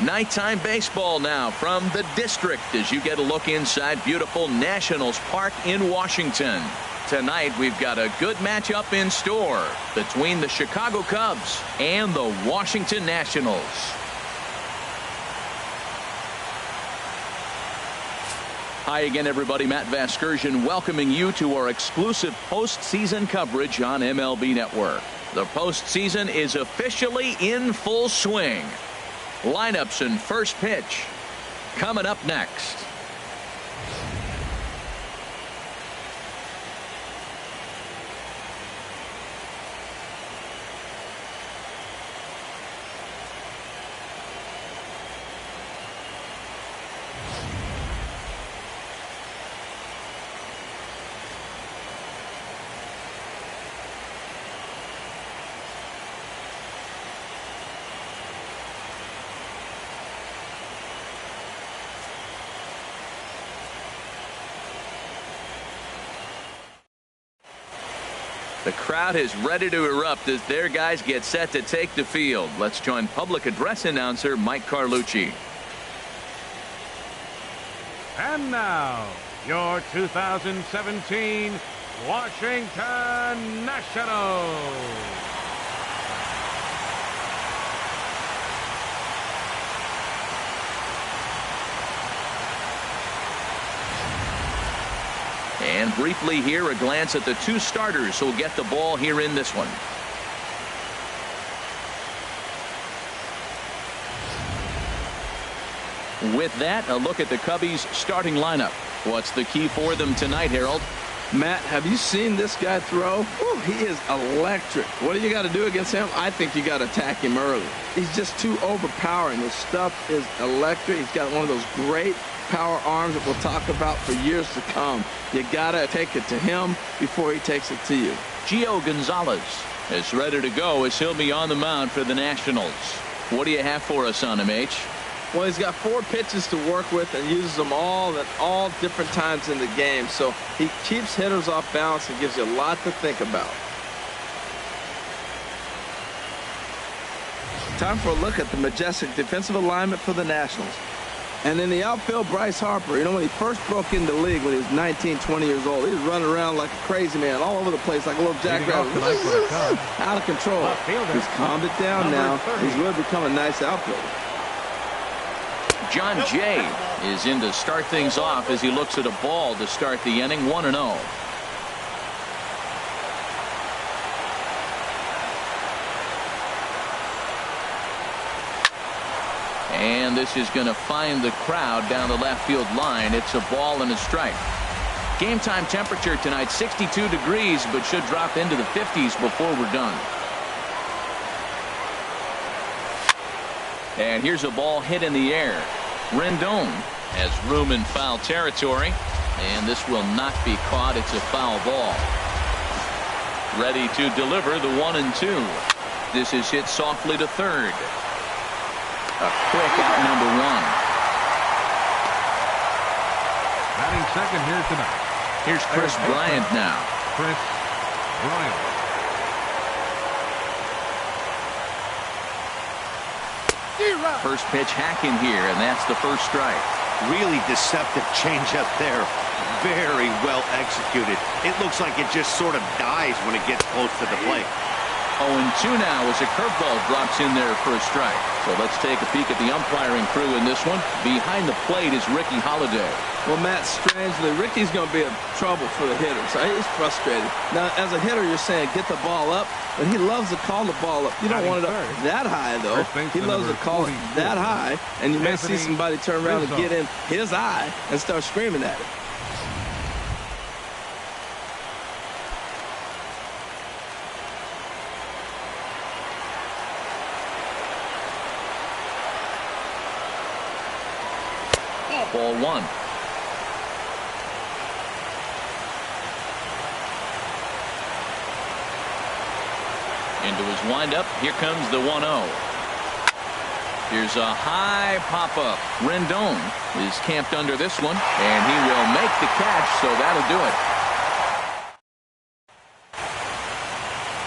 Nighttime baseball now from the district as you get a look inside beautiful Nationals Park in Washington. Tonight we've got a good matchup in store between the Chicago Cubs and the Washington Nationals. Hi again, everybody. Matt Vasgersian welcoming you to our exclusive postseason coverage on MLB Network. The postseason is officially in full swing. Lineups and first pitch coming up next. The crowd is ready to erupt as their guys get set to take the field. Let's join public address announcer Mike Carlucci. And now, your 2017 Washington Nationals. And briefly here, a glance at the two starters who will get the ball here in this one. With that, a look at the Cubbies' starting lineup. What's the key for them tonight, Harold? Matt, have you seen this guy throw? Ooh, he is electric. What do you got to do against him? I think you got to attack him early. He's just too overpowering. His stuff is electric. He's got one of those great power arms that we'll talk about for years to come. You got to take it to him before he takes it to you. Gio Gonzalez is ready to go as he'll be on the mound for the Nationals. What do you have for us on him, H? Well, he's got 4 pitches to work with and uses them all at all different times in the game. So he keeps hitters off balance and gives you a lot to think about. Time for a look at the majestic defensive alignment for the Nationals. And in the outfield, Bryce Harper, you know, when he first broke into the league when he was 19, 20 years old, he was running around like a crazy man all over the place like a little jackrabbit. Out of control. He's calmed it down now. He's really become a nice outfielder. John Jay is in to start things off as he looks at a ball to start the inning, 1-0. And this is going to find the crowd down the left field line. It's a ball and a strike. Game time temperature tonight 62 degrees, but should drop into the 50s before we're done. And here's a ball hit in the air. Rendon has room in foul territory, and this will not be caught. It's a foul ball. Ready to deliver the 1-2. This is hit softly to third. A quick out, number 1. Batting second here tonight. Here's Chris Bryant now. Chris Bryant. First pitch hacking here, and that's the first strike. Really deceptive changeup there. Very well executed. It looks like it just sort of dies when it gets close to the plate. 0-2 now as a curveball drops in there for a strike. So let's take a peek at the umpiring crew in this one. Behind the plate is Ricky Holiday. Well, Matt, strangely, Ricky's going to be in trouble for the hitter, so he's frustrated. Now, as a hitter, you're saying get the ball up, but he loves to call the ball up. You don't want it up that high, though. He loves to call it that high, and you may see somebody turn around and get in his eye and start screaming at it. Ball 1. Into his windup. Here comes the 1-0. Here's a high pop-up. Rendon is camped under this one, and he will make the catch, so that'll do it.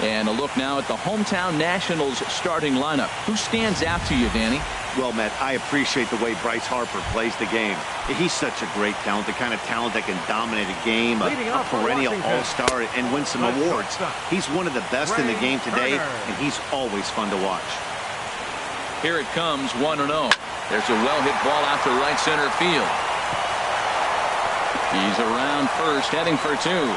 And a look now at the hometown Nationals starting lineup. Who stands out to you, Danny? Well, Matt, I appreciate the way Bryce Harper plays the game. He's such a great talent, the kind of talent that can dominate a game, a perennial all-star, and win some awards. He's one of the best in the game today, and he's always fun to watch. Here it comes, 1-0. There's a well-hit ball out to right center field. He's around first, heading for two.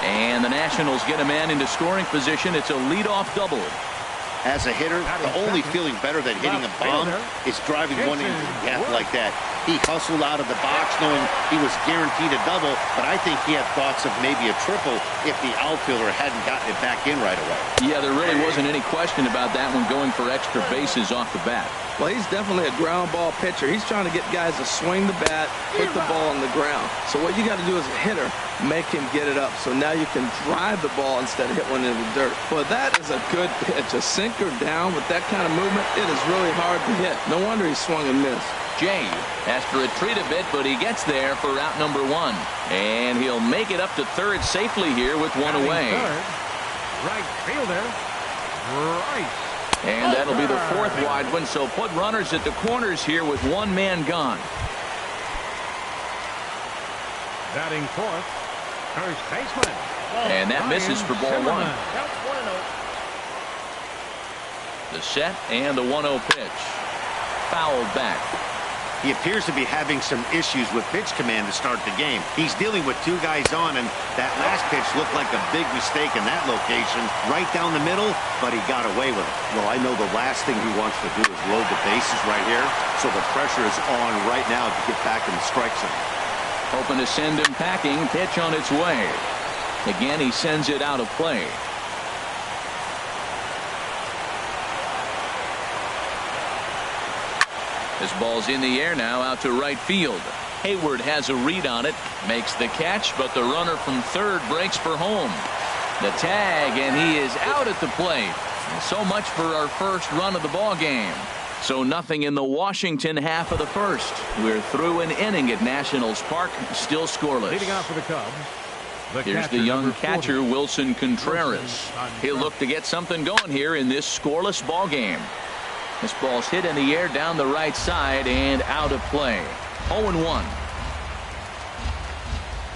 And the Nationals get a man into scoring position. It's a leadoff double. As a hitter, the only feeling better than hitting a bomb is driving one into the gap like that. He hustled out of the box knowing he was guaranteed a double, but I think he had thoughts of maybe a triple if the outfielder hadn't gotten it back in right away. Yeah, there really wasn't any question about that one, going for extra bases off the bat. Well, he's definitely a ground ball pitcher. He's trying to get guys to swing the bat, put the ball on the ground. So what you got to do as a hitter, make him get it up. So now you can drive the ball instead of hit one into the dirt. Well, that is a good pitch. A sinker down with that kind of movement, it is really hard to hit. No wonder he swung and missed. Jay has to retreat a bit, but he gets there for out number one. And he'll make it up to third safely here with one away. Right fielder, Bryce. And that'll be the fourth wide one, so put runners at the corners here with one man gone. Batting fourth, first baseman. And that misses for ball one. The set and the 1-0 pitch. Fouled back. He appears to be having some issues with pitch command to start the game. He's dealing with two guys on, and that last pitch looked like a big mistake in that location, right down the middle, but he got away with it. Well, I know the last thing he wants to do is load the bases right here, so the pressure is on right now to get back in the strike zone. Hoping to send him packing. Pitch on its way. Again, he sends it out of play. This ball's in the air now, out to right field. Hayward has a read on it, makes the catch, but the runner from third breaks for home. The tag, and he is out at the plate. And so much for our first run of the ball game. So nothing in the Washington half of the first. We're through an inning at Nationals Park, still scoreless. Leading off for the Cubs. Here's the young catcher, Wilson Contreras. He'll look to get something going here in this scoreless ball game. This ball's hit in the air down the right side and out of play. 0-1.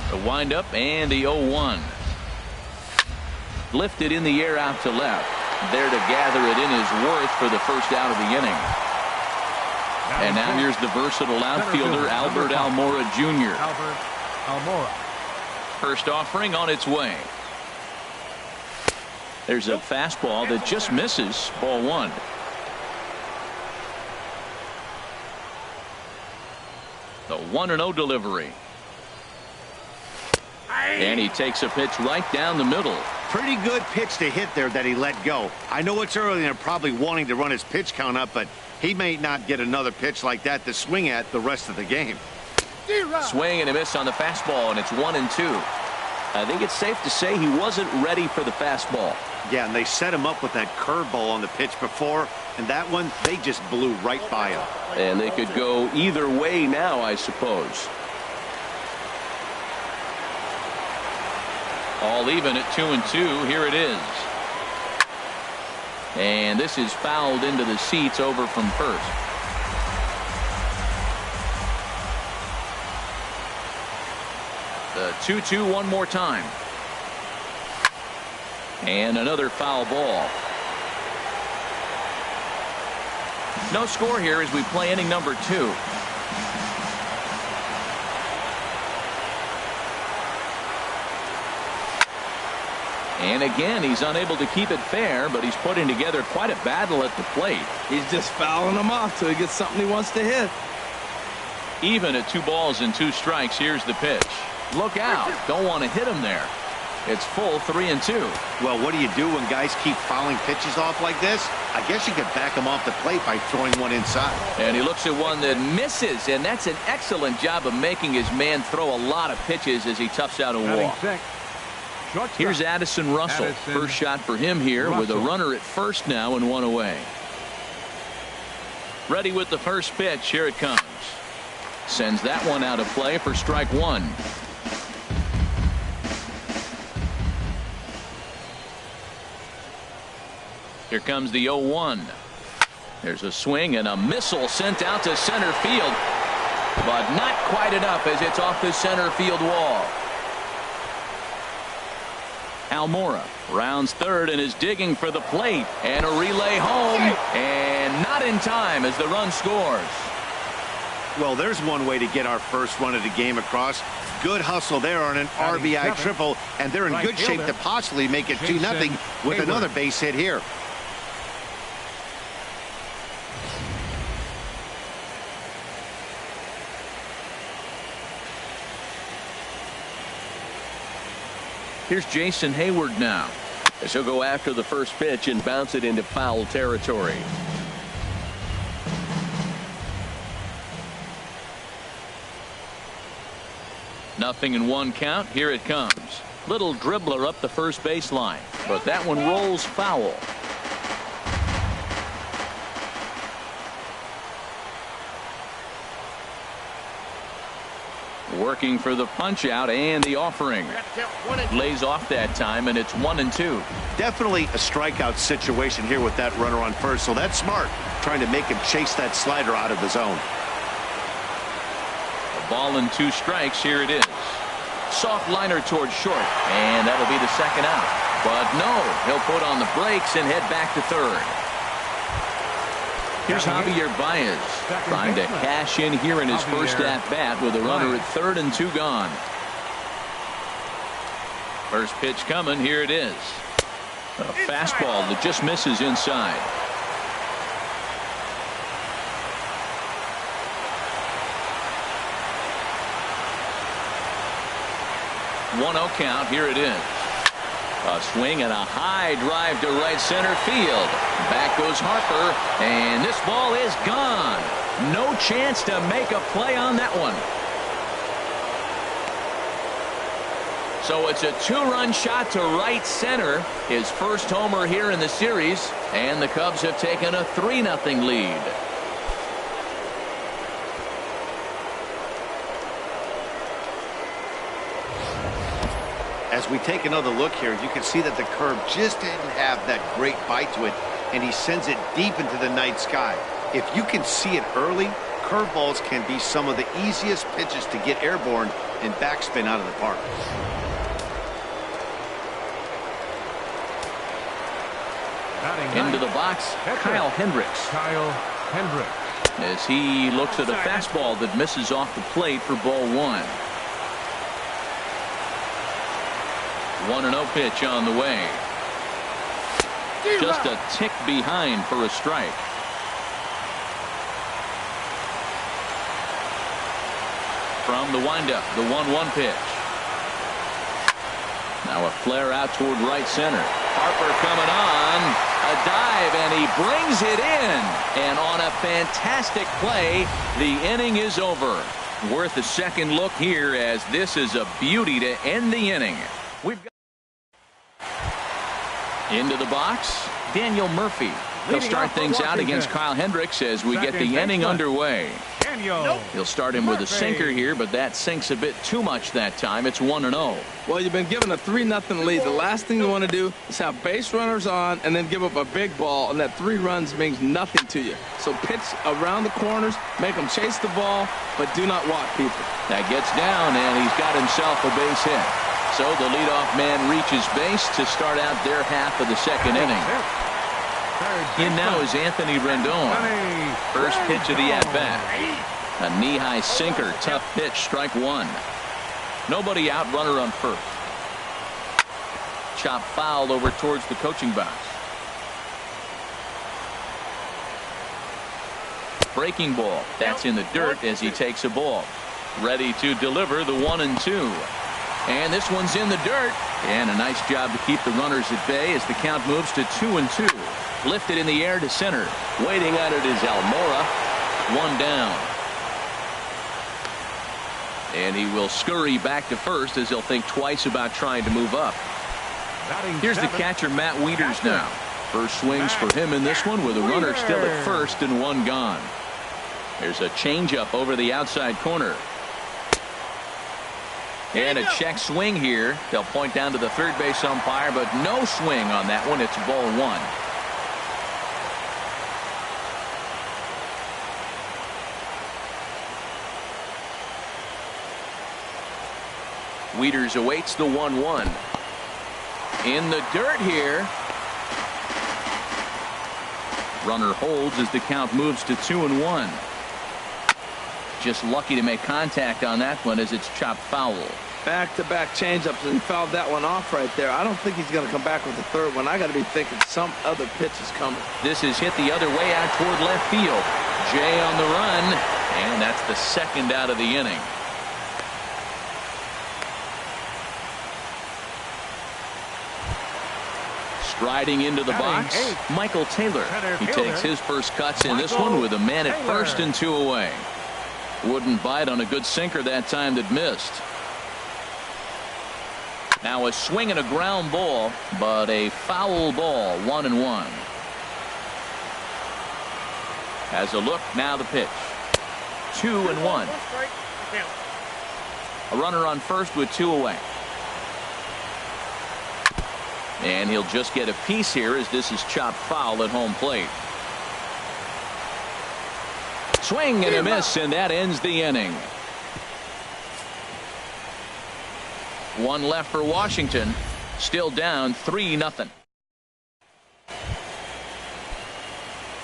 The windup and the 0-1. Lifted in the air out to left. There to gather it in his worth for the first out of the inning. And now here's the versatile outfielder, Albert Almora Jr. Albert Almora. First offering on its way. There's a fastball that just misses. Ball one. The 1-0 delivery. And he takes a pitch right down the middle. Pretty good pitch to hit there that he let go. I know it's early and they're probably wanting to run his pitch count up, but he may not get another pitch like that to swing at the rest of the game. Swing and a miss on the fastball, and it's 1-2. I think it's safe to say he wasn't ready for the fastball. Yeah, and they set him up with that curveball on the pitch before, and that one, they just blew right by him. And they could go either way now, I suppose. All even at 2-2. Here it is. And this is fouled into the seats over from first. The 2-2 one more time. And another foul ball. No score here as we play inning number 2. And again, he's unable to keep it fair, but he's putting together quite a battle at the plate. He's just fouling them off till he gets something he wants to hit. Even at 2 balls and 2 strikes, here's the pitch. Look out. Don't want to hit him there. It's full 3-2. Well, what do you do when guys keep fouling pitches off like this? I guess you could back them off the plate by throwing one inside. And he looks at one that misses, and that's an excellent job of making his man throw a lot of pitches as he toughs out a walk. Here's Addison Russell. First shot for him here with a runner at first now and 1 away. Ready with the first pitch. Here it comes. Sends that one out of play for strike 1. Here comes the 0-1. There's a swing and a missile sent out to center field, but not quite enough as it's off the center field wall. Almora rounds third and is digging for the plate, and a relay home, and not in time as the run scores. Well, there's one way to get our first run of the game across. Good hustle there on an RBI triple, and they're in good shape to possibly make it 2-0 with another base hit here. Here's Jason Hayward now, as he'll go after the first pitch and bounce it into foul territory. Nothing in one count. Here it comes. Little dribbler up the first baseline, but that one rolls foul. Working for the punch out and the offering. Lays off that time, and it's 1-2. Definitely a strikeout situation here with that runner on first, so that's smart, trying to make him chase that slider out of the zone. A ball and 2 strikes. Here it is. Soft liner towards short, and that'll be the second out. But no, he'll put on the brakes and head back to third. Here's Javier Baez trying to cash in here in his first at-bat with a runner at third and 2 gone. First pitch coming. Here it is. A fastball that just misses inside. 1-0 count. Here it is. A swing and a high drive to right center field. Back goes Harper, and this ball is gone. No chance to make a play on that one. So it's a 2-run shot to right center. His first homer here in the series, and the Cubs have taken a 3-0 lead. As we take another look here, you can see that the curve just didn't have that great bite to it, and he sends it deep into the night sky. If you can see it early, curveballs can be some of the easiest pitches to get airborne and backspin out of the park. Into the box, Kyle Hendricks. As he looks at a fastball that misses off the plate for ball 1. 1-0 pitch on the way. Just a tick behind for a strike. From the windup, the 1-1 pitch. Now a flare out toward right center. Harper coming on. A dive, and he brings it in. And on a fantastic play, the inning is over. Worth a second look here, as this is a beauty to end the inning. We've got into the box, Daniel Murphy. He'll start things out against Kyle Hendricks as we get the inning underway. He'll start him with a sinker here, but that sinks a bit too much that time. It's 1-0. Well, you've been given a 3-0 lead. The last thing you want to do is have base runners on and then give up a big ball, and that 3 runs means nothing to you. So pitch around the corners, make them chase the ball, but do not walk people. That gets down, and he's got himself a base hit. So the leadoff man reaches base to start out their half of the second inning. In now is Anthony Rendon. First pitch of the at-bat. A knee-high sinker, tough pitch, strike 1. Nobody out, runner on first. Chop foul over towards the coaching box. Breaking ball. That's in the dirt as he takes a ball. Ready to deliver the 1-2. And this one's in the dirt. And a nice job to keep the runners at bay as the count moves to 2-2. Lifted in the air to center. Waiting on it is Almora. 1 down. And he will scurry back to first as he'll think twice about trying to move up. Here's the catcher, Matt Wieters now. First swings for him in this one with a runner still at first and 1 gone. There's a changeup over the outside corner. And a check swing here. They'll point down to the third base umpire, but no swing on that one. It's ball 1. Wieters awaits the 1-1. In the dirt here. Runner holds as the count moves to 2-1. Just lucky to make contact on that one as it's chopped foul. Back-to-back changeups, and he fouled that one off right there. I don't think he's going to come back with the third one. I got to be thinking some other pitch is coming. This is hit the other way out toward left field. Jay on the run, and that's the second out of the inning. Striding into the box, Michael Taylor. He takes his first cuts in this one with a man at first and 2 away. Wouldn't bite on a good sinker that time that missed. Now a swing and a ground ball, but a foul ball, 1-1. Has a look, now the pitch. 2-1. A runner on first with 2 away. And he'll just get a piece here as this is chopped foul at home plate. Swing and a miss, and that ends the inning. One left for Washington. Still down 3-0.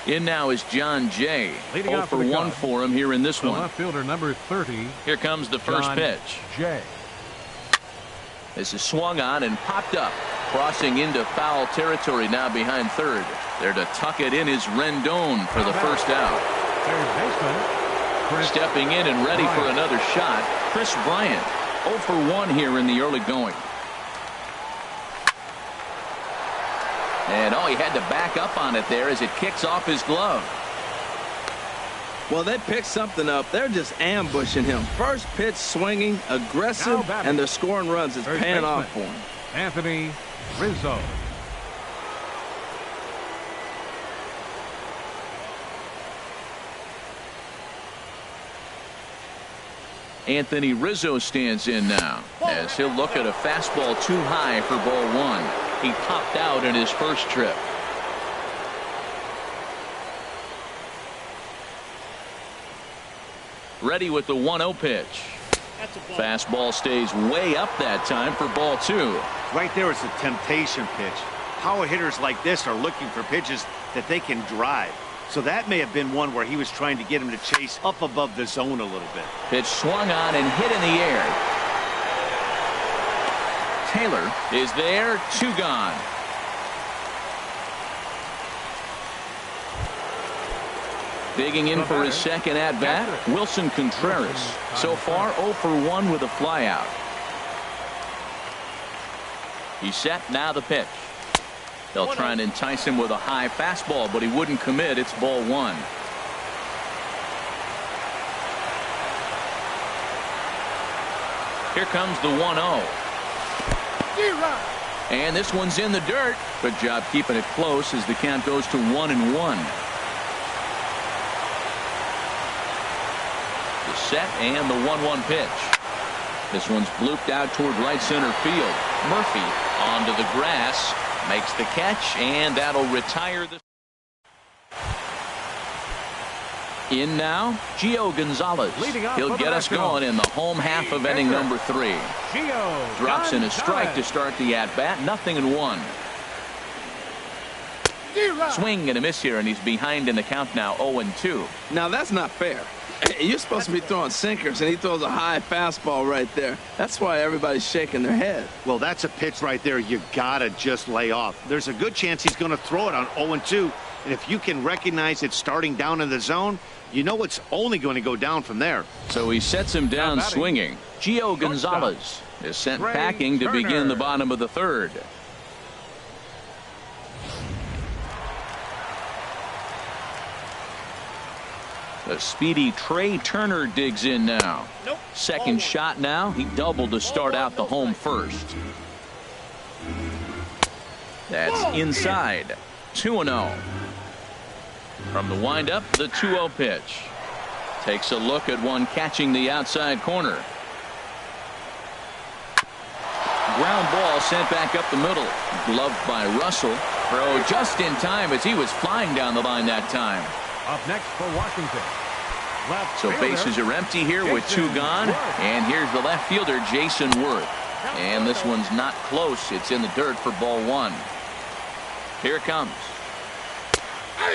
In now is John Jay. 0 for 1 for him here in this one. Left fielder number 30. Here comes the first pitch. Jay. This is swung on and popped up. Crossing into foul territory now behind third. There to tuck it in is Rendon for the first out. Third baseman. Stepping in and ready for another shot, Chris Bryant. 0 for 1 here in the early going. And he had to back up on it there as it kicks off his glove. Well, they picked something up. They're just ambushing him. First pitch swinging, aggressive, and they're scoring runs. It's paying off for him. Anthony Rizzo. Anthony Rizzo stands in now as he'll look at a fastball too high for ball 1. He popped out in his first trip. Ready with the 1-0 pitch. Fastball stays way up that time for ball 2. Right there is a temptation pitch. Power hitters like this are looking for pitches that they can drive. So that may have been one where he was trying to get him to chase up above the zone a little bit. Pitch swung on and hit in the air. Taylor is there, 2 gone. Digging in for his second at bat, Wilson Contreras. So far 0 for 1 with a flyout. He's set, now the pitch. They'll try and entice him with a high fastball, but he wouldn't commit. It's ball 1. Here comes the 1-0. And this one's in the dirt. Good job keeping it close as the count goes to 1-1. The set and the 1-1 pitch. This one's blooped out toward right center field. Murphy onto the grass. Makes the catch, and that'll retire the. In now, Gio Gonzalez. He'll get us going in the home half of inning number 3. Drops in a strike to start the at-bat. 0-1. Swing and a miss here, and he's behind in the count now, 0-2. Now, that's not fair. You're supposed to be throwing sinkers, and he throws a high fastball right there. That's why everybody's shaking their head. Well, that's a pitch right there you gotta just lay off. There's a good chance he's going to throw it on 0-2, and if you can recognize it starting down in the zone, you know it's only going to go down from there. So he sets him down swinging. Gio Gonzalez is sent packing to begin the bottom of the 3rd. The speedy Trey Turner digs in now. Second shot now. He doubled to start out the home first. That's inside. 2-0. From the windup, the 2-0 pitch. Takes a look at one catching the outside corner. Ground ball sent back up the middle. Gloved by Russell. Throw just in time as he was flying down the line that time. Up next for Washington, Left So fielder, bases are empty here with 2 gone. Worth. And here's the left fielder, Jason Worth. And this one's not close. It's in the dirt for ball 1. Here it comes.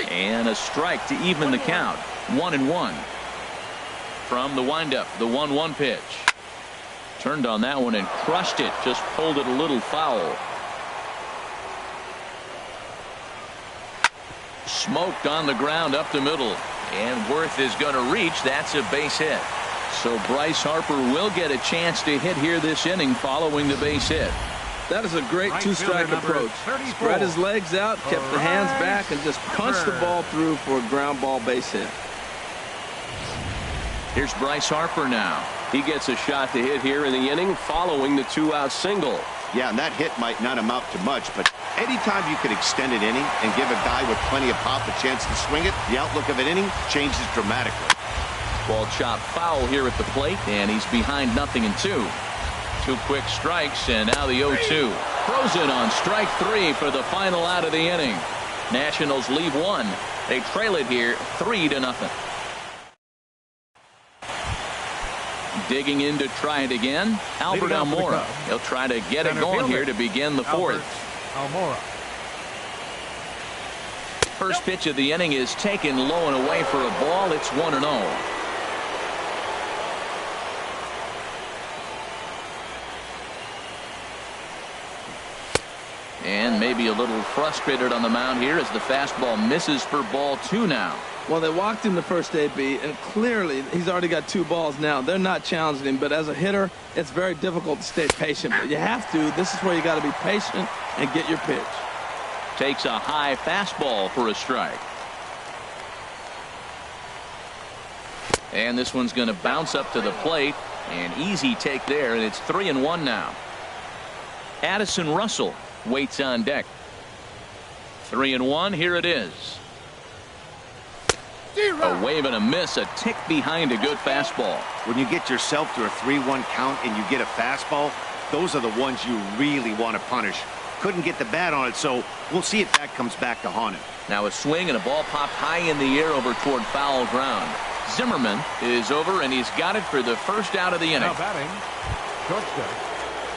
And a strike to even the count. 1-1. From the windup, the 1-1 pitch. Turned on that one and crushed it. Just pulled it a little foul. Smoked on the ground up the middle. And Worth is going to reach. That's a base hit. So Bryce Harper will get a chance to hit here this inning following the base hit. That is a great Right two-strike fielder number approach. 34. Spread his legs out, kept the hands back, and just punched the ball through for a ground ball base hit. Here's Bryce Harper now. He gets a shot to hit here in the inning following the 2-out single. Yeah, and that hit might not amount to much, but anytime you could extend an inning and give a guy with plenty of pop a chance to swing it, the outlook of an inning changes dramatically. Ball chopped foul here at the plate, and he's behind 0-2. 2 quick strikes, and now the 0-2. Frozen on strike 3 for the final out of the inning. Nationals leave 1. They trail it here 3-0. Digging in to try it again, Albert Almora. He'll try to get it going here to begin the 4th. Almora. First pitch of the inning is taken low and away for a ball. It's 1-0. And maybe a little frustrated on the mound here as the fastball misses for ball 2 now. Well, they walked him the first AB, and clearly he's already got 2 balls now. They're not challenging him, but as a hitter, it's very difficult to stay patient. But you have to. This is where you got to be patient and get your pitch. Takes a high fastball for a strike. And this one's going to bounce up to the plate. An easy take there, and it's 3-1 now. Addison Russell waits on deck. 3-1. Here it is. A wave and a miss, a tick behind a good fastball. When you get yourself to a 3-1 count and you get a fastball, those are the ones you really want to punish. Couldn't get the bat on it, so we'll see if that comes back to haunt him. Now a swing and a ball popped high in the air over toward foul ground. Zimmerman is over, and he's got it for the first out of the inning. Now batting, shortstop,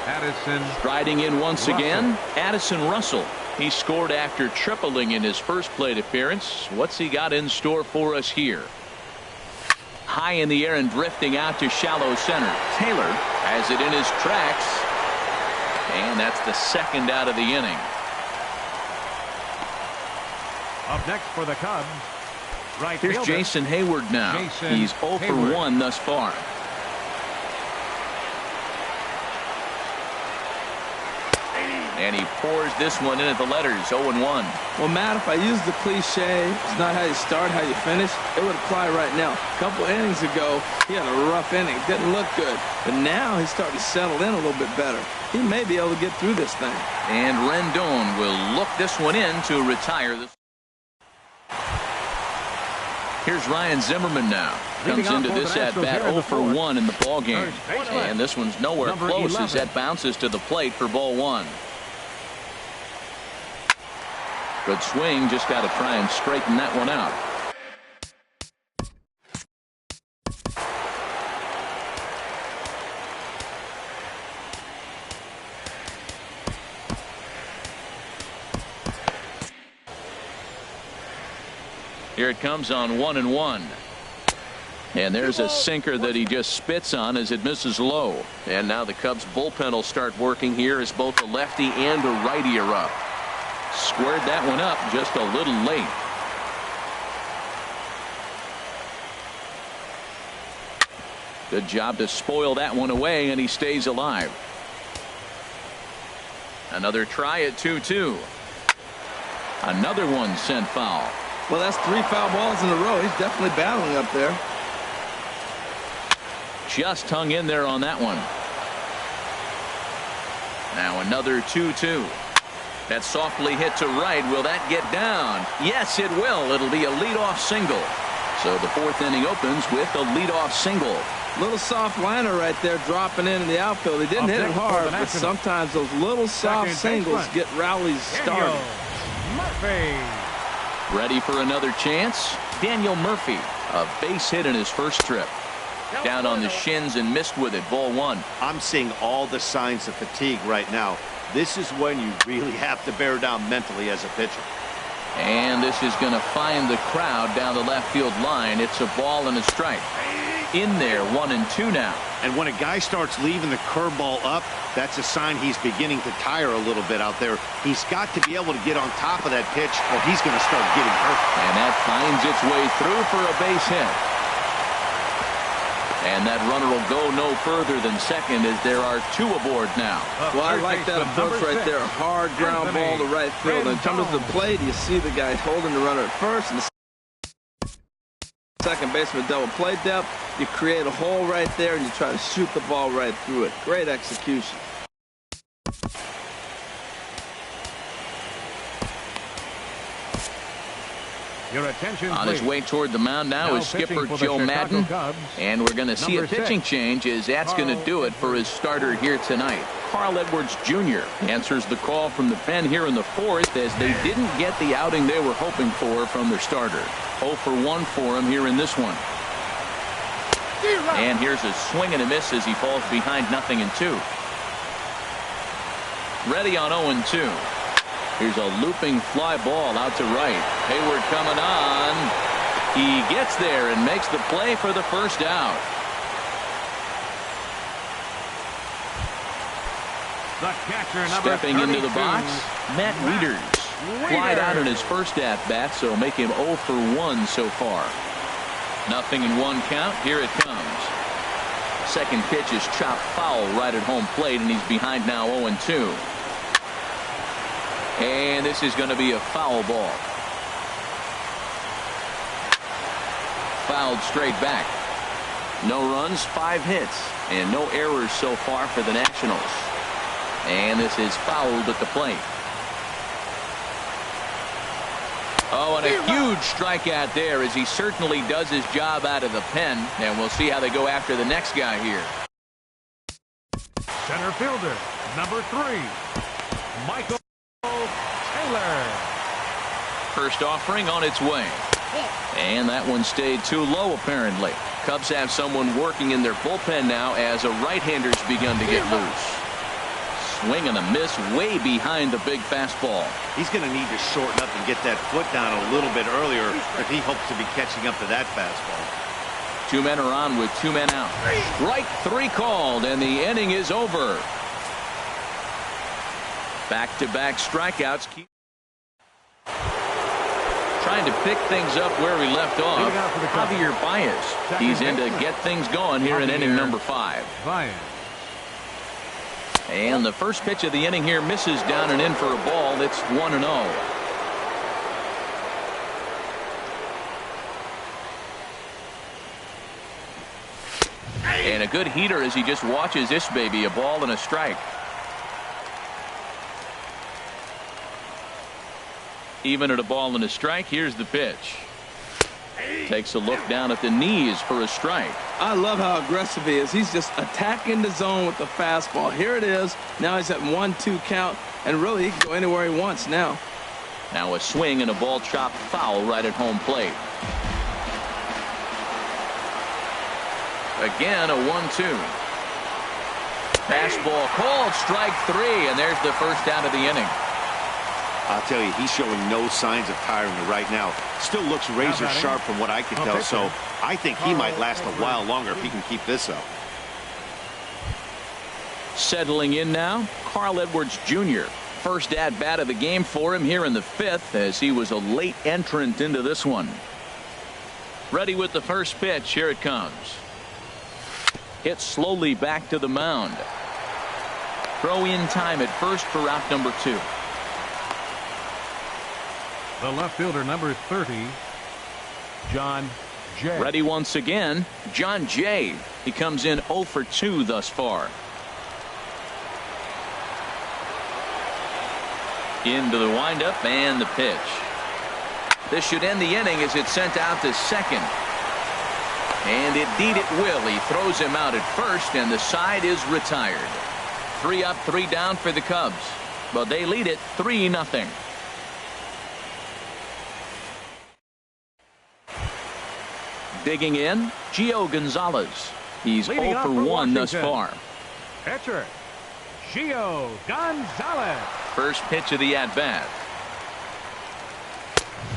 Addison. Striding in once Russell. again, Addison Russell. He scored after tripling in his first plate appearance. What's he got in store for us here? High in the air and drifting out to shallow center. Taylor has it in his tracks. And that's the second out of the inning. Up next for the Cubs, right Here's fielder, Jason Hayward now. Jason He's 0 for Hayward. 1 thus far. And he pours this one in at the letters, 0-1. Well, Matt, if I use the cliche, it's not how you start, how you finish, it would apply right now. A couple innings ago, he had a rough inning. Didn't look good. But now he's starting to settle in a little bit better. He may be able to get through this thing. And Rendon will look this one in to retire this. Here's Ryan Zimmerman now. Comes into this at bat 0 for 1 in the ball game. And this one's nowhere Number close 11. as that bounces to the plate for ball 1. Good swing, just got to try and straighten that one out. Here it comes on 1-1. And there's a sinker that he just spits on as it misses low. And now the Cubs bullpen will start working here as both a lefty and a righty are up. Squared that one up just a little late. Good job to spoil that one away, and he stays alive. Another try at 2-2. Another one sent foul. Well, that's 3 foul balls in a row. He's definitely battling up there. Just hung in there on that one. Now another 2-2. That softly hit to right. Will that get down? Yes, it will. It'll be a leadoff single. So the 4th inning opens with a leadoff single. Little soft liner right there dropping in the outfield. He didn't hit it hard, but sometimes those little soft singles get rallies started. Murphy. Ready for another chance. Daniel Murphy, a base hit in his first trip. Down on the shins and missed with it. Ball one. I'm seeing all the signs of fatigue right now. This is when you really have to bear down mentally as a pitcher. And this is going to find the crowd down the left field line. It's a ball and a strike. In there, 1-2 now. And when a guy starts leaving the curveball up, that's a sign he's beginning to tire a little bit out there. He's got to be able to get on top of that pitch or he's going to start getting hurt. And that finds its way through for a base hit. And that runner will go no further than second as there are two aboard now. Well, I like that approach right there. Hard ground ball to right field. And in terms of the plate, you see the guy holding the runner at first and the second baseman double play depth. You create a hole right there and you try to shoot the ball right through it. Great execution. Your attention, on his way toward the mound now is skipper Joe Madden. And we're going to see a pitching change as that's going to do it for his starter here tonight. Carl Edwards Jr. answers the call from the pen here in the fourth as they didn't get the outing they were hoping for from their starter. 0 for 1 for him here in this one. And here's a swing and a miss as he falls behind 0-2. Ready on 0-2. Here's a looping fly ball out to right. Hayward coming on. He gets there and makes the play for the first out. The catcher, number Stepping into the 32, box, Matt Wieters. Flied out in his first at-bat, so make him 0 for 1 so far. 0-1 count. Here it comes. Second pitch is chopped foul right at home plate, and he's behind now 0-2. And this is going to be a foul ball. Fouled straight back. No runs, 5 hits, and no errors so far for the Nationals. And this is fouled at the plate. Oh, and a huge strikeout there as he certainly does his job out of the pen. And we'll see how they go after the next guy here. Center fielder, number 3, Michael Taylor. First offering on its way. And that one stayed too low apparently. Cubs have someone working in their bullpen now as a right-hander's begun to get loose. Swing and a miss way behind the big fastball. He's going to need to shorten up and get that foot down a little bit earlier if he hopes to be catching up to that fastball. 2 men are on with 2 men out. Strike 3 called and the inning is over. Back-to-back strikeouts. Trying to pick things up where we left off. Javier Baez. He's in to get things going here in inning number 5. And the first pitch of the inning here misses down and in for a ball. It's 1-0. And a good heater as he just watches this baby. A ball and a strike. Even at a ball and a strike, here's the pitch. Takes a look down at the knees for a strike. I love how aggressive he is. He's just attacking the zone with the fastball. Here it is. Now he's at 1-2 count, and really he can go anywhere he wants now. Now a swing and a ball chopped foul right at home plate. Again a 1-2. Fastball called, strike 3, and there's the first out of the inning. I'll tell you, he's showing no signs of tiring right now. Still looks razor sharp from what I can tell, so I think he might last a while longer if he can keep this up. Settling in now, Carl Edwards Jr. First at-bat of the game for him here in the 5th as he was a late entrant into this one. Ready with the first pitch. Here it comes. Hit slowly back to the mound. Throw in time at first for out number 2. The left fielder, number 30, John Jay. Ready once again, John Jay. He comes in 0 for 2 thus far. Into the windup and the pitch. This should end the inning as it's sent out to second. And indeed it will. He throws him out at first and the side is retired. 3 up, 3 down for the Cubs. But they lead it 3-0. Digging in, Gio Gonzalez. He's Leading 0 off for for 1 thus Washington. far. Pitcher, Gio Gonzalez. First pitch of the at-bat.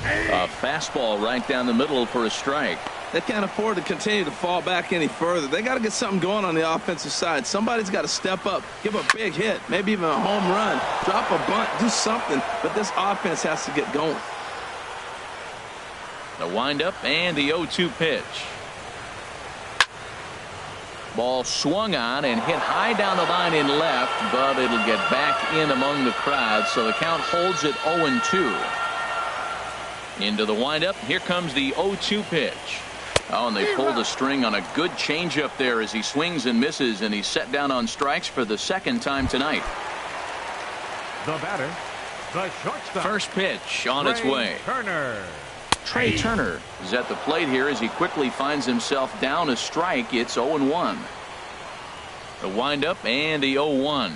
A fastball right down the middle for a strike. They can't afford to continue to fall back any further. They got to get something going on the offensive side. Somebody's got to step up, give a big hit, maybe even a home run, drop a bunt, do something. But this offense has to get going. The windup and the 0-2 pitch. Ball swung on and hit high down the line in left, but it'll get back in among the crowd, so the count holds at 0-2. Into the windup. Here comes the 0-2 pitch. Oh, and they pulled a string on a good changeup there as he swings and misses, and he's set down on strikes for the second time tonight. The batter, the shortstop. First pitch on its way. Turner. Trey Turner is at the plate here as he quickly finds himself down a strike. It's 0-1. The windup and the 0-1.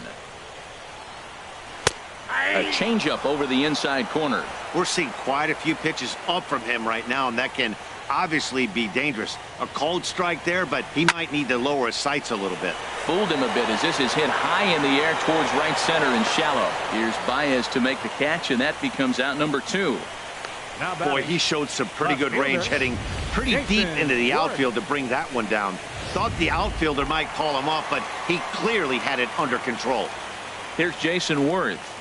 A changeup over the inside corner. We're seeing quite a few pitches up from him right now, and that can obviously be dangerous. A cold strike there, but he might need to lower his sights a little bit. Fooled him a bit as this is hit high in the air towards right center and shallow. Here's Baez to make the catch, and that becomes out number 2. Boy, he showed some pretty good range, heading pretty deep into the outfield to bring that one down. Thought the outfielder might call him off, but he clearly had it under control. Here's Jason Worth.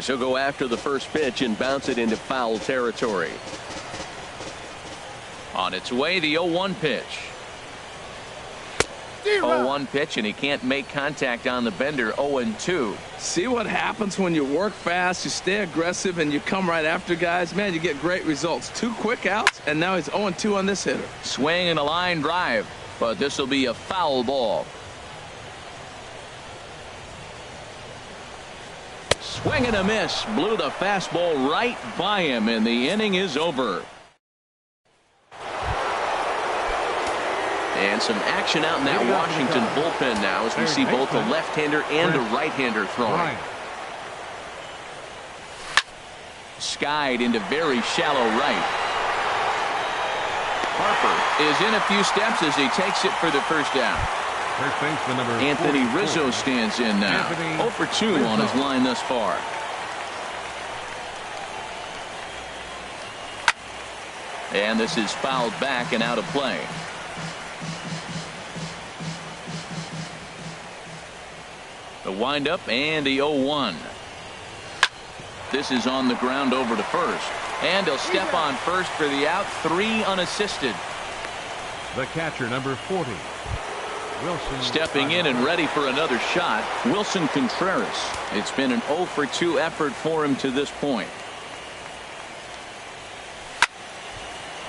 He'll go after the first pitch and bounce it into foul territory. On its way, the 0-1 pitch. 0-1 pitch, and he can't make contact on the bender. 0-2. See what happens when you work fast, you stay aggressive, and you come right after guys? Man, you get great results. 2 quick outs, and now he's 0-2 on this hitter. Swing and a line drive, but this will be a foul ball. Swing and a miss. Blew the fastball right by him, and the inning is over. And some action out in that Washington bullpen now as we see both a left-hander and a right-hander throwing. Skied into very shallow right. Harper is in a few steps as he takes it for the first down. First baseman number Anthony 44. Rizzo stands in now. 0 for 2 on his line thus far. And this is fouled back and out of play. The windup and the 0-1. This is on the ground over to first. And he'll step on first for the out. 3 unassisted. The catcher, number 40. Wilson. Stepping in and ready for another shot, Wilson Contreras. It's been an 0 for 2 effort for him to this point.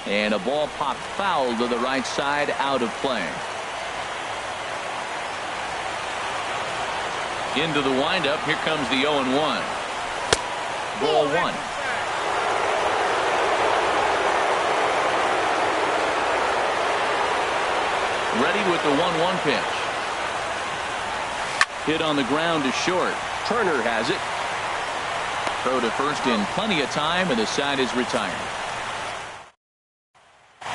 And a ball popped foul to the right side, out of play. Into the windup. Here comes the 0-1. Ball 1. Ready with the 1-1 pitch. Hit on the ground to short. Turner has it. Throw to first in plenty of time, and the side is retired.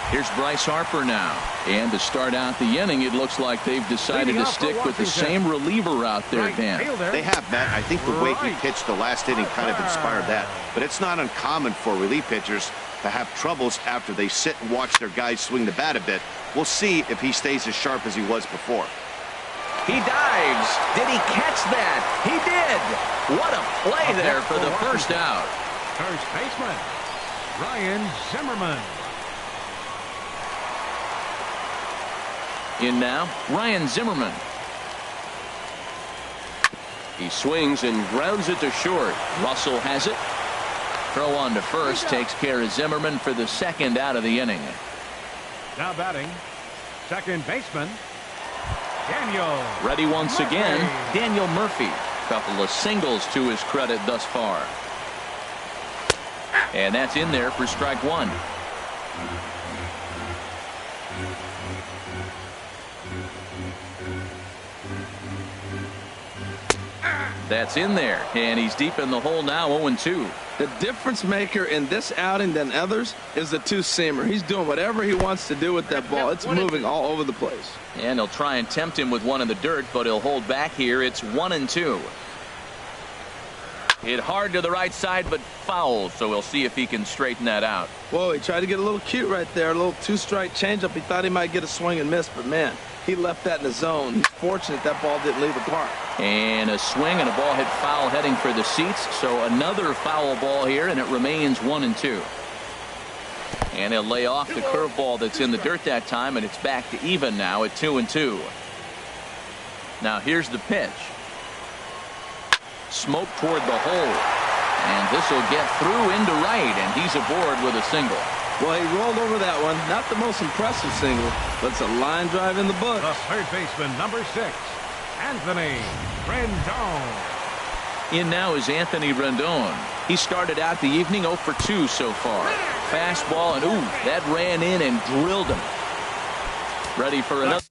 Here's Bryce Harper now. And to start out the inning, it looks like they've decided to stick with the same reliever out there, Dan. They have, Matt. I think the way he pitched the last inning kind of inspired that. But it's not uncommon for relief pitchers to have troubles after they sit and watch their guys swing the bat a bit. We'll see if he stays as sharp as he was before. He dives. Did he catch that? He did. What a play there for the first out. First baseman, Ryan Zimmerman. In now, Ryan Zimmerman. He swings and grounds it to short. Russell has it. Throw on to first takes care of Zimmerman for the second out of the inning. Now batting, second baseman, Daniel. Ready once Murphy. again, Daniel Murphy. Couple of singles to his credit thus far. And that's in there for strike 1. That's in there, and he's deep in the hole now, 0-2. The difference maker in this outing than others is the two-seamer. He's doing whatever he wants to do with that ball. It's moving all over the place. And he'll try and tempt him with one in the dirt, but he'll hold back here. It's 1-2. Hit hard to the right side, but foul, so we'll see if he can straighten that out. Whoa, he tried to get a little cute right there, a little two-strike changeup. He thought he might get a swing and miss, but man, he left that in the zone. He's fortunate that ball didn't leave the park. And a swing and a ball hit foul heading for the seats, so another foul ball here, and it remains 1-2. And he'll lay off the curveball that's in the dirt that time, and it's back to even now at 2-2. Now here's the pitch. Smoke toward the hole, and this will get through into right, and he's aboard with a single. Well, he rolled over that one. Not the most impressive single, but it's a line drive in the book. The third baseman, number 6, Anthony Rendon. In now is Anthony Rendon. He started out the evening 0 for 2 so far. Fastball, and ooh, that ran in and drilled him. Ready for another.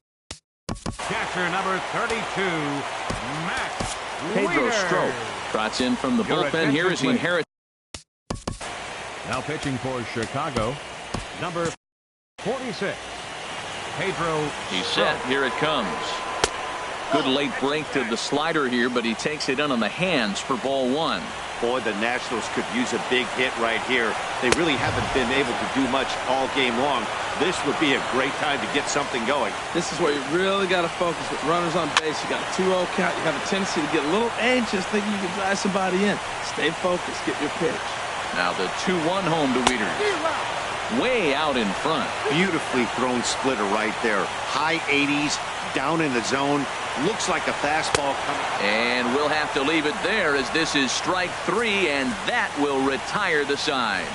Catcher number 32, Max Pedro Wiener. Strop trots in from the Your bullpen here as he attention, inherits. Now pitching for Chicago, number 46, Pedro He's Strop. set. Here it comes. Good late break to the slider here, but he takes it in on the hands for ball 1. Boy, the Nationals could use a big hit right here. They really haven't been able to do much all game long. This would be a great time to get something going. This is where you really got to focus with runners on base. You got a 2-0 count. You have a tendency to get a little anxious thinking you can drive somebody in. Stay focused. Get your pitch. Now the 2-1 home to Wieters. Way out in front. Beautifully thrown splitter right there. High 80s, down in the zone. Looks like a fastball coming. And we'll have to leave it there as this is strike 3, and that will retire the side.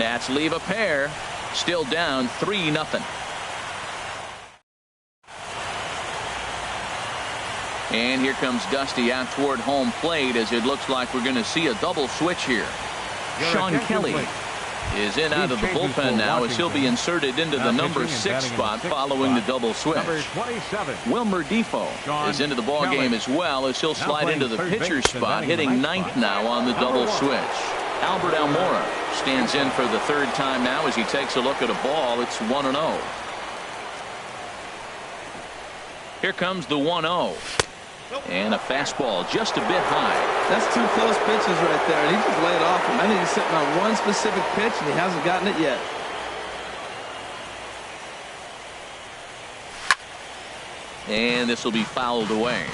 Nats leave a pair. Still down 3-0. And here comes Dusty out toward home plate as it looks like we're going to see a double switch here. Sean Kelly is in out of the bullpen now as he'll be inserted into the number 6 spot following the double switch. Number 27, Wilmer Defoe is into the ball game as well as he'll slide into the pitcher's spot, hitting 9th now on the double switch. Albert Almora stands in for the 3rd time now as he takes a look at a ball. It's 1-0. Here comes the 1-0. And a fastball just a bit high. That's 2 close pitches right there, and he just laid off him. I think he's sitting on one specific pitch, and he hasn't gotten it yet. And this will be fouled away.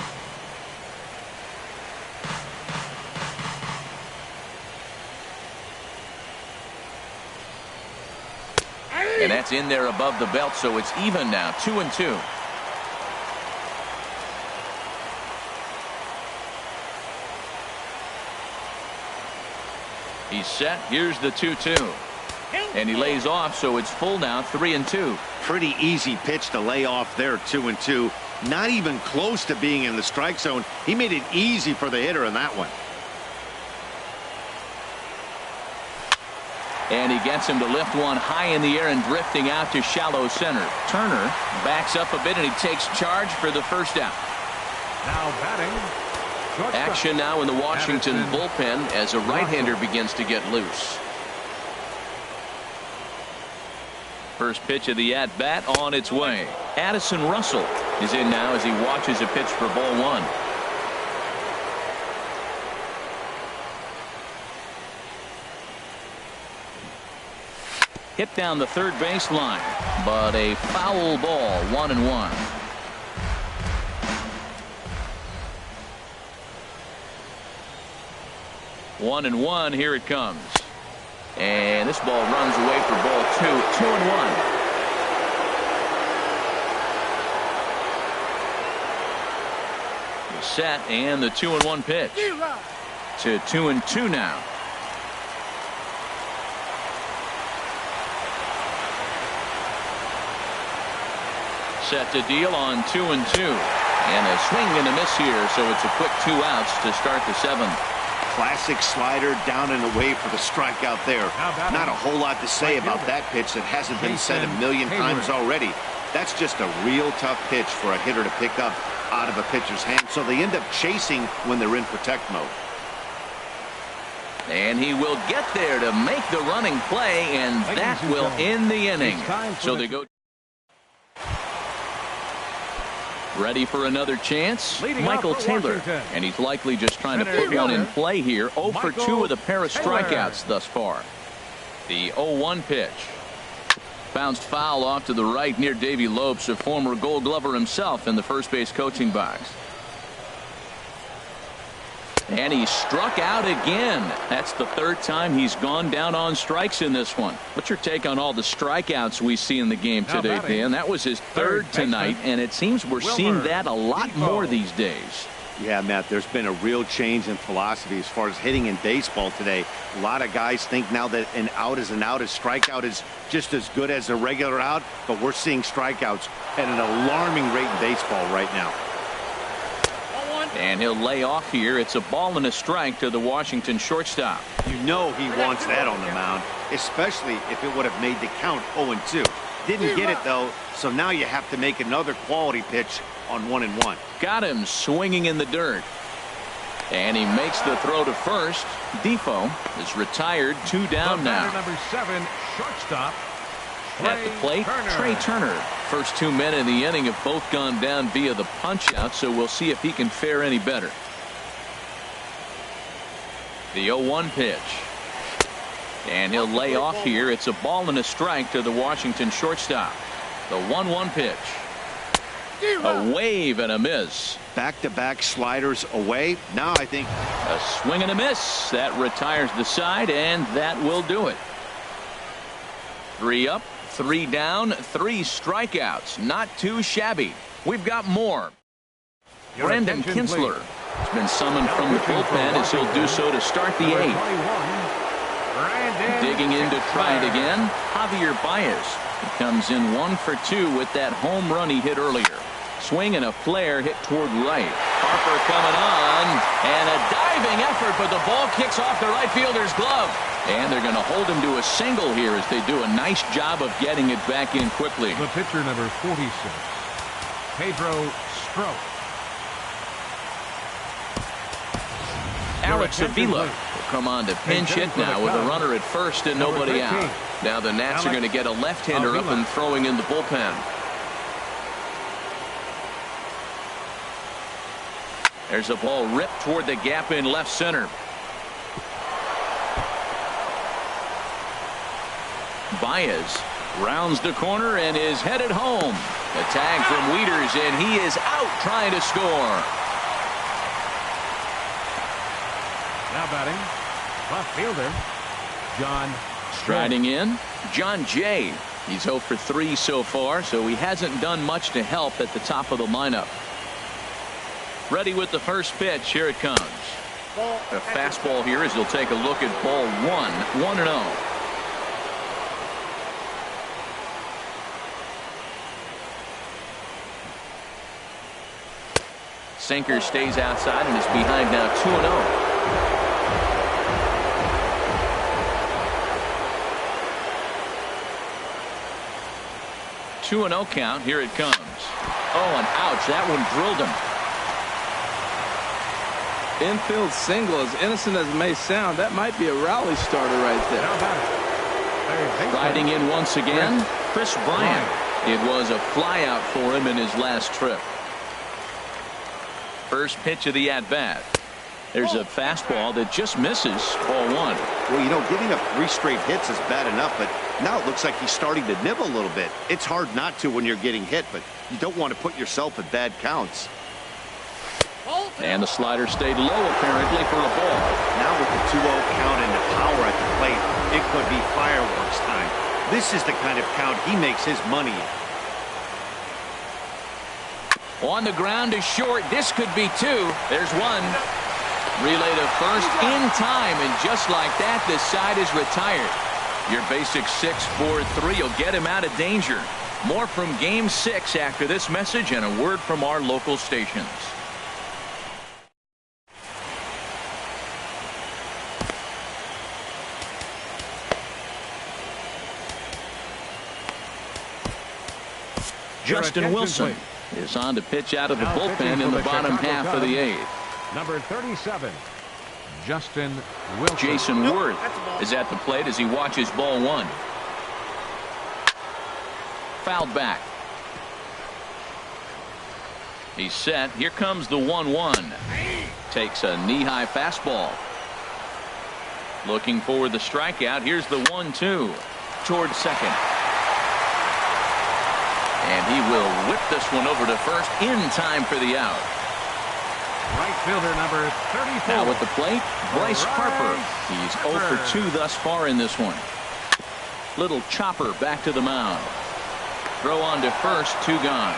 And that's in there above the belt, so it's even now, 2-2. He's set. Here's the 2-2. And he lays off, so it's full now, 3-2. Pretty easy pitch to lay off there, 2-2. Not even close to being in the strike zone. He made it easy for the hitter in that one. And he gets him to lift one high in the air and drifting out to shallow center. Turner backs up a bit and he takes charge for the first out. now batting. Shortstop. Action now in the Washington Addison bullpen as a right-hander begins to get loose. First pitch of the at-bat on its way. Addison Russell is in now as he watches a pitch for ball 1. Hit down the third baseline, but a foul ball, 1-1. One and one, here it comes. And this ball runs away for ball 2. 2-1. Set and the 2-1 pitch. To 2-2 now. Set to deal on 2-2. And a swing and a miss here, so it's a quick 2 outs to start the 7th. Classic slider down and away for the strikeout there. Not a whole lot to say about that pitch that hasn't been said a million times already. That's just a real tough pitch for a hitter to pick up. out of a pitcher's hand, so they end up chasing when they're in protect mode. And he will get there to make the running play, and that will end the inning. So they go. Ready for another chance? Michael Taylor. And he's likely just trying to put one in play here. 0 for 2 with a pair of strikeouts thus far. The 0-1 pitch. Bounced foul off to the right near Davey Lopes, a former Gold Glover himself in the first base coaching box. And he struck out again. That's the third time he's gone down on strikes in this one. What's your take on all the strikeouts we see in the game today, Dan? That was his third tonight, and it seems we're seeing that a lot more these days. Yeah, Matt, there's been a real change in philosophy as far as hitting in baseball today. A lot of guys think now that an out is an out, a strikeout is just as good as a regular out, but we're seeing strikeouts at an alarming rate in baseball right now. And he'll lay off here. It's a ball and a strike to the Washington shortstop. You know he wants that on the mound, especially if it would have made the count 0-2. Didn't get it, though, so now you have to make another quality pitch on 1-1. Got him swinging in the dirt. And he makes the throw to first. Defoe is retired, 2 down now. Number 7, shortstop. At the plate, Trey Turner. First 2 men in the inning have both gone down via the punch-out, so we'll see if he can fare any better. The 0-1 pitch. And he'll lay off here. It's a ball and a strike to the Washington shortstop. The 1-1 pitch. A wave and a miss. Back-to-back sliders away. Now I think a swing and a miss. That retires the side, and that will do it. 3 up, 3 down, 3 strikeouts. Not too shabby. We've got more. Brandon Kinsler has been summoned from the bullpen as he'll do so to start the 8th. Digging in to try it again, Javier Baez. He comes in 1 for 2 with that home run he hit earlier. Swing and a flare hit toward right. Harper coming on, and a diving effort, but the ball kicks off the right fielder's glove. And they're going to hold him to a single here as they do a nice job of getting it back in quickly. The pitcher, number 46, Pedro Strop. Alex Avila will come on to pinch hit now with a runner at first and nobody out. Now the Nats are going to get a left-hander up and throwing in the bullpen. There's a ball ripped toward the gap in left center. Baez rounds the corner and is headed home. A tag from Wieters, and he is out trying to score. Now batting, left fielder, John. Striding in, John Jay. He's 0 for 3 so far, so he hasn't done much to help at the top of the lineup. Ready with the first pitch. Here it comes. A fastball here as he'll take a look at ball 1, 1-0. Sinker stays outside and is behind now 2-0. 2-0 count. Here it comes. Oh, and ouch. That one drilled him. Infield single, as innocent as it may sound, that might be a rally starter right there. Riding in once again, Chris Bryant. It was a flyout for him in his last trip. First pitch of the at-bat. There's a fastball that just misses ball 1. Well, you know, giving up 3 straight hits is bad enough, but now it looks like he's starting to nibble a little bit. It's hard not to when you're getting hit, but you don't want to put yourself at bad counts. And the slider stayed low apparently for a ball. Now with the 2-0 count and the power at the plate, it could be fireworks time. This is the kind of count he makes his money in. On the ground to short. This could be 2. There's 1. Relay to first in time, and just like that, the side is retired. Your basic 6-4-3 will get him out of danger. More from Game 6 after this message and a word from our local stations. Justin Wilson is on to pitch out of the Now bullpen in the bottom half of the 8th. Number 37, Justin Wilson. Jason Worth is at the plate as he watches ball 1. Fouled back. He's set. Here comes the 1-1. Takes a knee-high fastball. Looking for the strikeout. Here's the 1-2 towards second. And he will whip this one over to first in time for the out. Right fielder number 34. Now at the plate, Bryce Harper. He's 0 for 2 thus far in this one. Little chopper back to the mound. Throw on to first, 2 gone.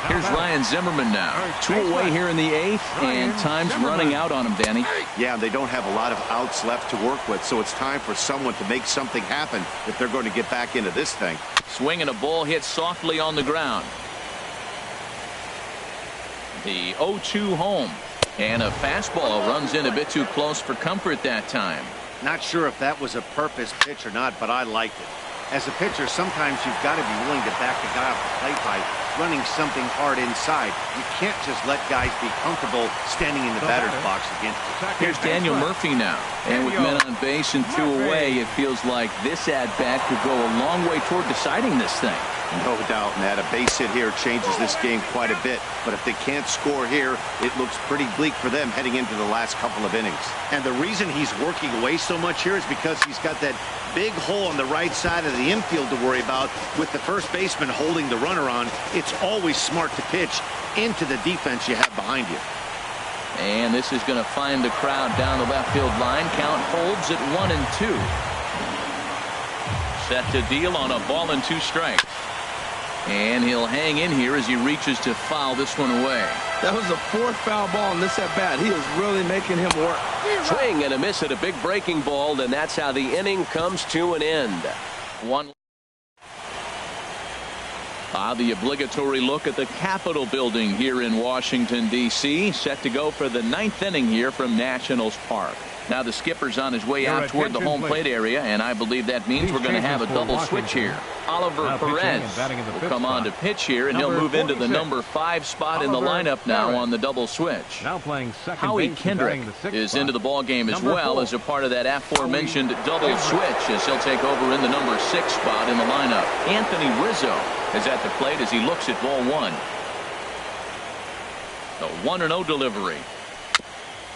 Here's Ryan Zimmerman now. 2 away here in the 8th, and time's running out on him, Danny. Yeah, they don't have a lot of outs left to work with, so it's time for someone to make something happen if they're going to get back into this thing. Swinging a ball hit softly on the ground. The 0-2 home. And a fastball runs in a bit too close for comfort that time. Not sure if that was a purpose pitch or not, but I liked it. As a pitcher, sometimes you've got to be willing to back the guy off the plate by running something hard inside. You can't just let guys be comfortable standing in the batter's box against you. Here's Daniel Murphy now. And with men on base and 2 away, it feels like this at-bat could go a long way toward deciding this thing. No doubt, Matt. A base hit here changes this game quite a bit. But if they can't score here, it looks pretty bleak for them heading into the last couple of innings. And the reason he's working away so much here is because he's got that big hole on the right side of the infield to worry about. With the first baseman holding the runner on, it's always smart to pitch into the defense you have behind you. And this is going to find the crowd down the left field line. Count holds at 1-2. Set to deal on a ball and 2 strikes. And he'll hang in here as he reaches to foul this one away. That was the 4th foul ball in this at-bat. He is really making him work. Swing and a miss at a big breaking ball, and that's how the inning comes to an end. The obligatory look at the Capitol building here in Washington, D.C. Set to go for the 9th inning here from Nationals Park. Now the skipper's on his way out toward the home plate area, and I believe that means we're going to have a double switch here. Oliver Perez will come on to pitch here, and he'll move into the number 5 spot in the lineup now on the double switch. Now playing second Howie base Kendrick and batting the 6th is spot. into the ball game as well as a part of that aforementioned double switch as he'll take over in the number 6 spot in the lineup. Anthony Rizzo is at the plate as he looks at ball 1. The 1-0 delivery.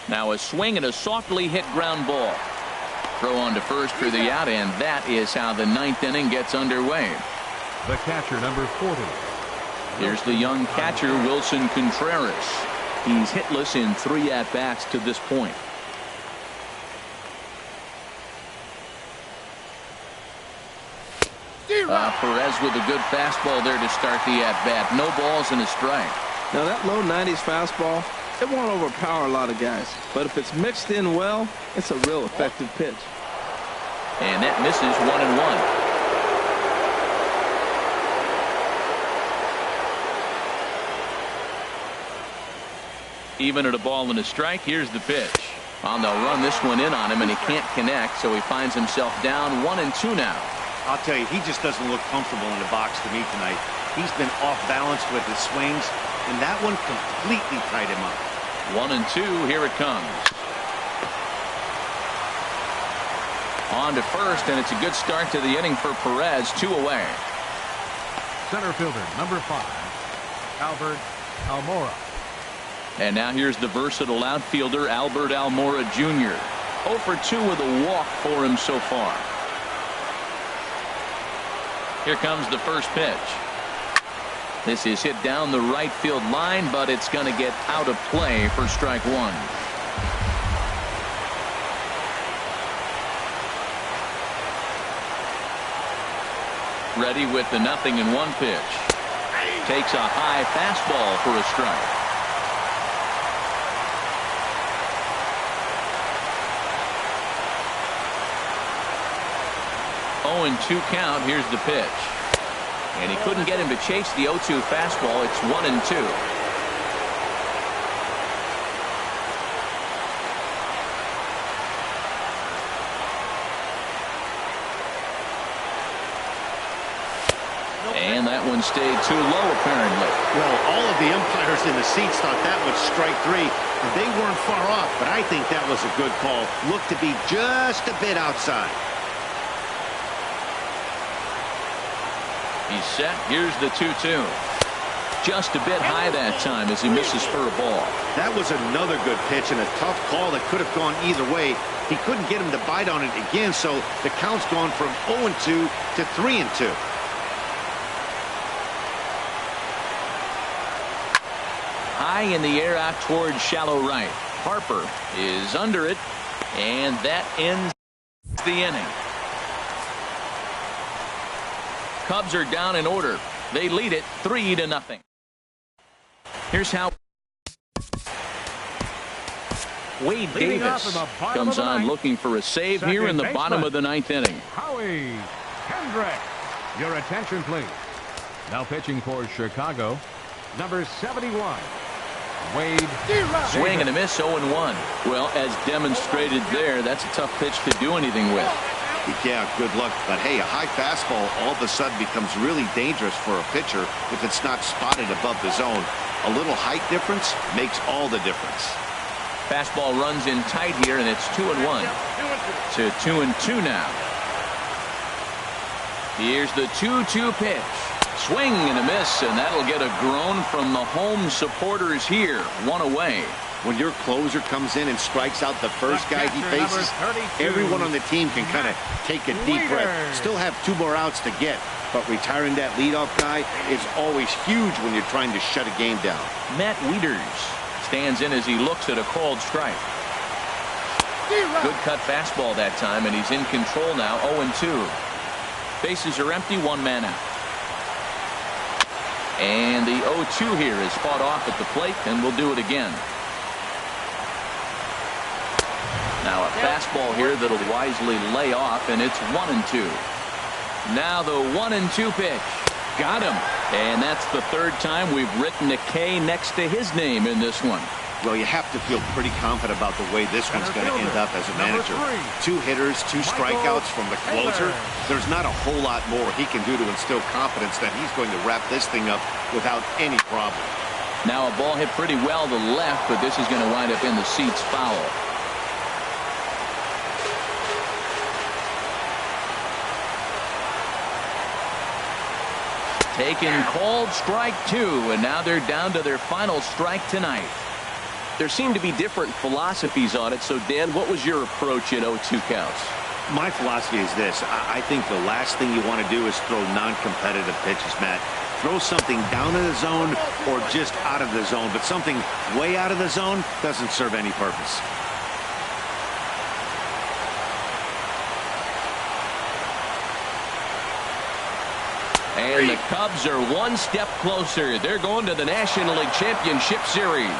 Now a swing and a softly hit ground ball. Throw on to first for the out, and that is how the 9th inning gets underway. The catcher, number 40. Here's the young catcher, Wilson Contreras. He's hitless in 3 at-bats to this point. Perez with a good fastball there to start the at-bat. No balls and a strike. Now that low 90s fastball, it won't overpower a lot of guys. But if it's mixed in well, it's a real effective pitch. And that misses 1-1. Even at a ball and a strike, here's the pitch. They'll run this one in on him, and he can't connect, so he finds himself down 1-2 now. I'll tell you, he just doesn't look comfortable in the box to me tonight. He's been off balance with his swings, and that one completely tied him up. 1-2, here it comes. On to first, and it's a good start to the inning for Perez. 2 away. Center fielder, number 5, Albert Almora. And now here's the versatile outfielder, Albert Almora Jr. 0 for 2 with a walk for him so far. Here comes the first pitch. This is hit down the right field line, but it's going to get out of play for strike 1. Ready with the 0-1 pitch. Takes a high fastball for a strike. 0-2 count. Here's the pitch. And he couldn't get him to chase the 0-2 fastball. It's 1-2. And that one stayed too low, apparently. Well, all of the umpires in the seats thought that was strike three, and they weren't far off, but I think that was a good call. Looked to be just a bit outside. He's set. Here's the 2-2. Just a bit high that time as he misses for a ball. That was another good pitch and a tough call that could have gone either way. He couldn't get him to bite on it again, so the count's gone from 0-2 to 3-2. High in the air out towards shallow right. Harper is under it, and that ends the inning. Cubs are down in order. They lead it 3-0. Here's how Wade Davis comes on looking for a save here in the bottom of the ninth inning. Howie Kendrick. Your attention, please. Now pitching for Chicago, number 71. Wade Swing and a miss, 0-1. Well, as demonstrated there, that's a tough pitch to do anything with. Yeah, good luck. But, hey, a high fastball all of a sudden becomes really dangerous for a pitcher if it's not spotted above the zone. A little height difference makes all the difference. Fastball runs in tight here, and it's 2-1 to 2-2 now. Here's the 2-2 pitch. Swing and a miss, and that'll get a groan from the home supporters here. One away. When your closer comes in and strikes out the first guy he faces, everyone on the team can kind of take a deep breath. Still have 2 more outs to get, but retiring that leadoff guy is always huge when you're trying to shut a game down. Matt Wieters stands in as he looks at a called strike. Good cut fastball that time, and he's in control now, 0-2. Bases are empty, 1 man out. And the 0-2 here is fought off at the plate, and we'll do it again. Now a fastball here that'll wisely lay off, and it's 1-2. Now the 1-2 pitch. Got him. And that's the 3rd time we've written a K next to his name in this one. Well, you have to feel pretty confident about the way this one's going to end up as a manager. 2 hitters, 2 strikeouts from the closer. There's not a whole lot more he can do to instill confidence that he's going to wrap this thing up without any problem. Now a ball hit pretty well to left, but this is going to wind up in the seats foul. Taken called strike 2, and now they're down to their final strike tonight. There seem to be different philosophies on it. So, Dan, what was your approach at 0-2 counts? My philosophy is this. I think the last thing you want to do is throw non-competitive pitches, Matt. Throw something down in the zone or just out of the zone, but something way out of the zone doesn't serve any purpose. And the Cubs are 1 step closer. They're going to the National League Championship Series.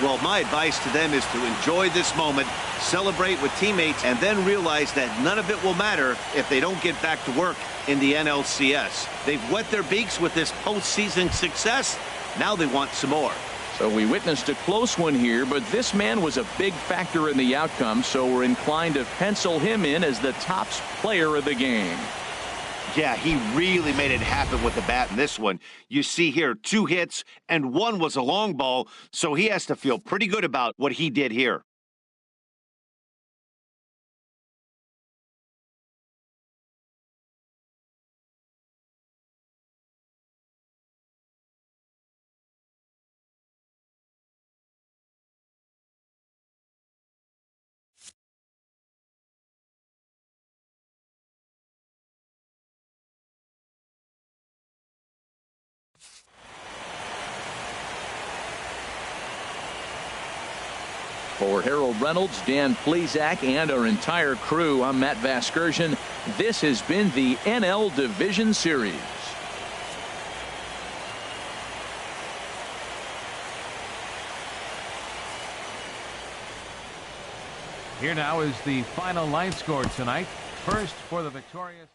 Well, my advice to them is to enjoy this moment, celebrate with teammates, and then realize that none of it will matter if they don't get back to work in the NLCS. They've wet their beaks with this postseason success. Now they want some more. So we witnessed a close one here, but this man was a big factor in the outcome, so we're inclined to pencil him in as the top player of the game. Yeah, he really made it happen with the bat in this one. You see here 2 hits and 1 was a long ball, so he has to feel pretty good about what he did here. For Harold Reynolds, Dan Plesac, and our entire crew, I'm Matt Vasgersian. This has been the NL Division Series. Here now is the final line score tonight. First for the victorious